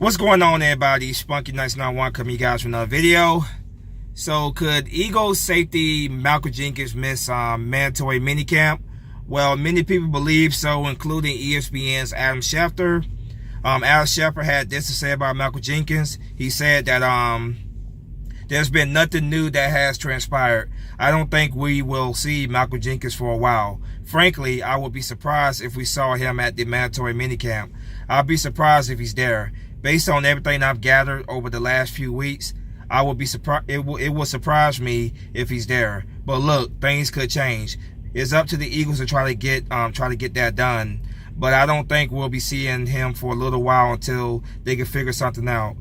What's going on, everybody? Spunky 991 coming you guys with another video. So, could Eagles safety Malcom Jenkins miss mandatory minicamp? Well, many people believe so, including ESPN's Adam Schefter. Adam Schefter had this to say about Malcom Jenkins. He said that there's been nothing new that has transpired. I don't think we will see Malcom Jenkins for a while. Frankly, I would be surprised if we saw him at the mandatory minicamp. I'd be surprised if he's there. Based on everything I've gathered over the last few weeks, I would be surprised. It will surprise me if he's there. But look, things could change. It's up to the Eagles to try to get that done. But I don't think we'll be seeing him for a little while until they can figure something out.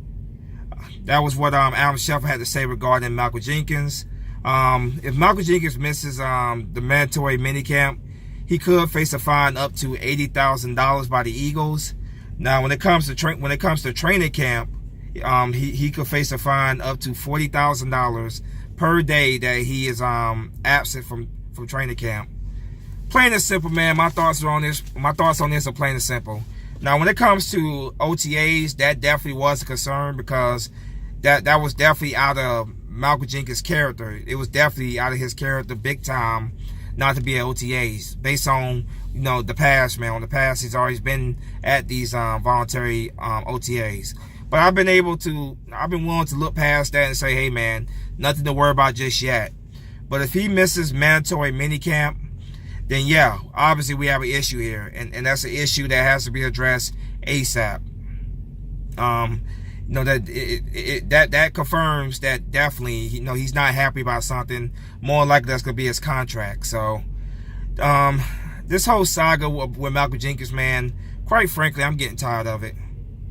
That was what Adam Schefter had to say regarding Malcom Jenkins. If Malcom Jenkins misses the mandatory minicamp, he could face a fine up to $80,000 by the Eagles. Now, when it comes to training camp, he could face a fine up to $40,000 per day that he is absent from training camp. Plain and simple, man. My thoughts on this are plain and simple. Now, when it comes to OTAs, that definitely was a concern because that was definitely out of Malcom Jenkins' character. It was definitely out of his character big time not to be at OTAs based on the past, man. On the past, he's always been at these voluntary OTAs. But I've been willing to look past that and say, hey, man, nothing to worry about just yet. But if he misses mandatory minicamp, then yeah, obviously we have an issue here, and that's an issue that has to be addressed ASAP. That confirms that definitely he's not happy about something. More likely that's gonna be his contract. So this whole saga with Malcom Jenkins, man, quite frankly, I'm getting tired of it.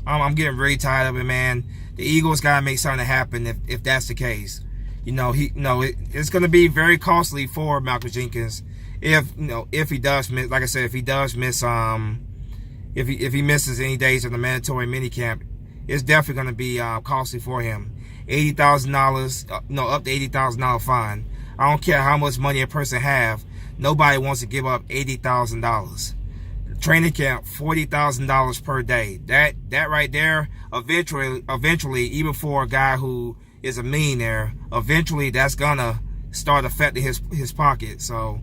I'm getting really tired of it, man. The Eagles gotta make something happen if that's the case. It's gonna be very costly for Malcom Jenkins if he does miss. Like I said, if he does miss if he misses any days of the mandatory minicamp, it's definitely going to be costly for him. $80,000, up to $80,000 fine. I don't care how much money a person have. Nobody wants to give up $80,000. Training camp, $40,000 per day. That right there, eventually, even for a guy who is a millionaire, eventually that's gonna start affecting his pocket. So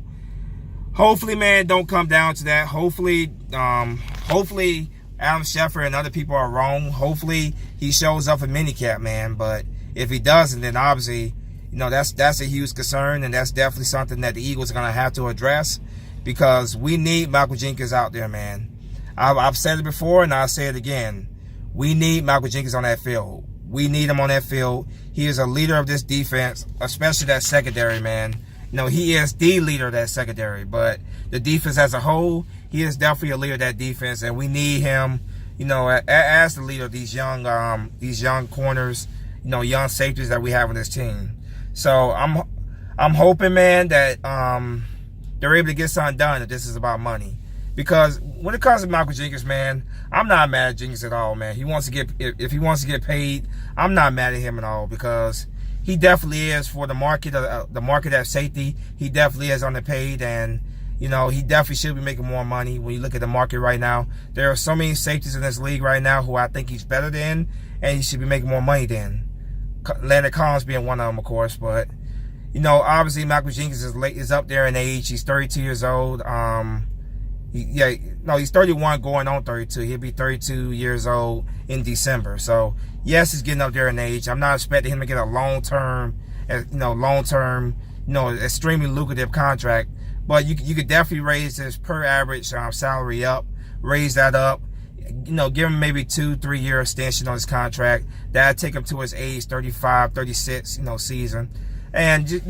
hopefully, man, don't come down to that. Hopefully, Adam Schefter and other people are wrong. Hopefully he shows up in minicamp, man. But if he doesn't, then obviously, that's a huge concern, and that's definitely something that the Eagles are gonna have to address because we need Malcom Jenkins out there, man. I've said it before, and I'll say it again. We need Malcom Jenkins on that field. We need him on that field. He is a leader of this defense, especially that secondary, man. He is the leader of that secondary, but the defense as a whole, he is definitely a leader of that defense, and we need him, as the leader of these young corners, young safeties that we have on this team. So I'm hoping, man, that they're able to get something done if this is about money. Because when it comes to Malcom Jenkins, man, I'm not mad at Jenkins at all, man. If he wants to get paid, I'm not mad at him at all because he definitely is for the market at safety. He definitely is underpaid, and he definitely should be making more money. When you look at the market right now, there are so many safeties in this league right now who I think he's better than, and he should be making more money than. Landon Collins being one of them, of course, but obviously Malcom Jenkins is up there in age. He's 32 years old. He's 31 going on 32. He'll be 32 years old in December. So yes, he's getting up there in age. I'm not expecting him to get a long-term, extremely lucrative contract. But you could definitely raise his per average salary up, raise that up. Give him maybe 2-3 year extension on his contract. That'd take him to his age 35, 36, season. And you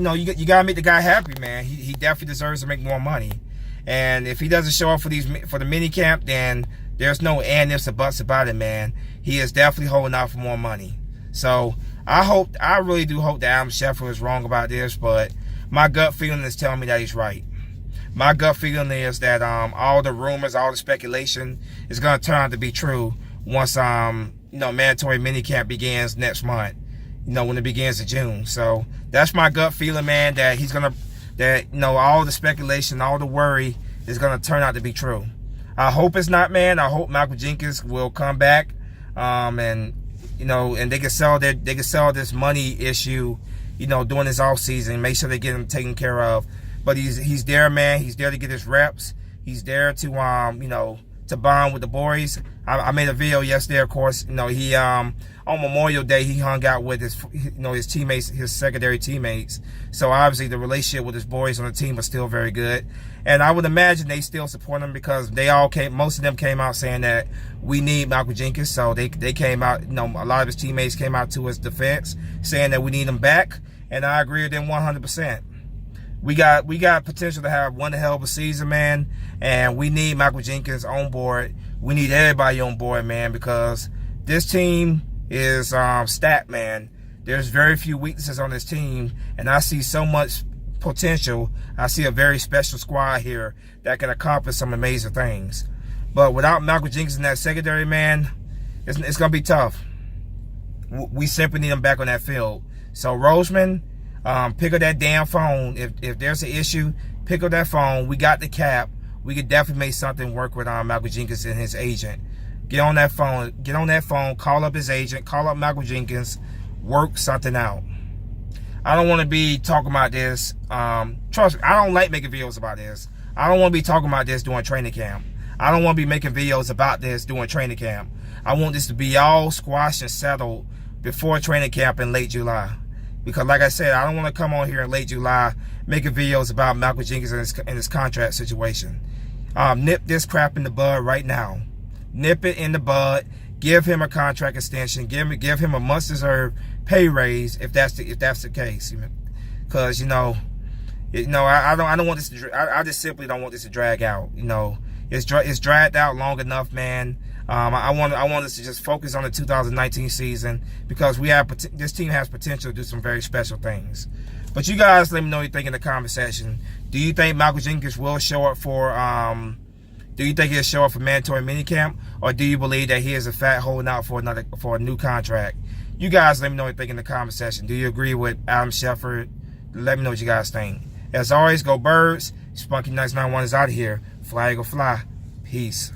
gotta make the guy happy, man. He definitely deserves to make more money. And if he doesn't show up for the minicamp, then there's no ifs or buts about it, man. He is definitely holding out for more money. So I really do hope that Adam Schefter is wrong about this, but my gut feeling is telling me that he's right. My gut feeling is that all the rumors, all the speculation is going to turn out to be true once mandatory minicamp begins next month. When it begins in June. So that's my gut feeling, man. That all the speculation, all the worry is going to turn out to be true. I hope it's not, man. I hope Malcom Jenkins will come back and and they can sell this money issue, during this off season. Make sure they get him taken care of. But he's there, man. He's there to get his reps. He's there to to bond with the boys. I made a video yesterday, of course. He on Memorial Day he hung out with his teammates, his secondary teammates. So obviously the relationship with his boys on the team was still very good. And I would imagine they still support him because most of them came out saying that we need Malcom Jenkins. So they came out, a lot of his teammates came out to his defense saying that we need him back. And I agree with them 100%. We got potential to have one hell of a season, man. And we need Malcom Jenkins on board. We need everybody on board, man, because this team is stacked, man. There's very few weaknesses on this team, and I see so much potential. I see a very special squad here that can accomplish some amazing things. But without Malcom Jenkins in that secondary, man, it's going to be tough. We simply need him back on that field. So, Roseman, pick up that damn phone. If there's an issue, pick up that phone. We got the cap. We could definitely make something work with Malcom Jenkins and his agent. Get on that phone. Call up his agent. Call up Malcom Jenkins. Work something out. I don't want to be talking about this. Trust me, I don't like making videos about this. I don't want to be talking about this during training camp. I don't want to be making videos about this during training camp. I want this to be all squashed and settled before training camp in late July. Because like I said, I don't want to come on here in late July making videos about Malcom Jenkins and his contract situation. Nip this crap in the bud right now. Nip it in the bud. Give him a contract extension. Give him a much-deserved pay raise if that's the case. Because I don't want this to. I just simply don't want this to drag out. It's dragged out long enough, man. I want us to just focus on the 2019 season because this team has potential to do some very special things. But you guys, let me know what you think in the comment section. Do you think Malcom Jenkins will show up for? Do you think he'll show up for mandatory minicamp, or do you believe that he is a fat holding out for a new contract? You guys, let me know what you think in the comment section. Do you agree with Adam Shepard? Let me know what you guys think. As always, go Birds. Spunky Nights 91 is out of here. Fly, go fly. Peace.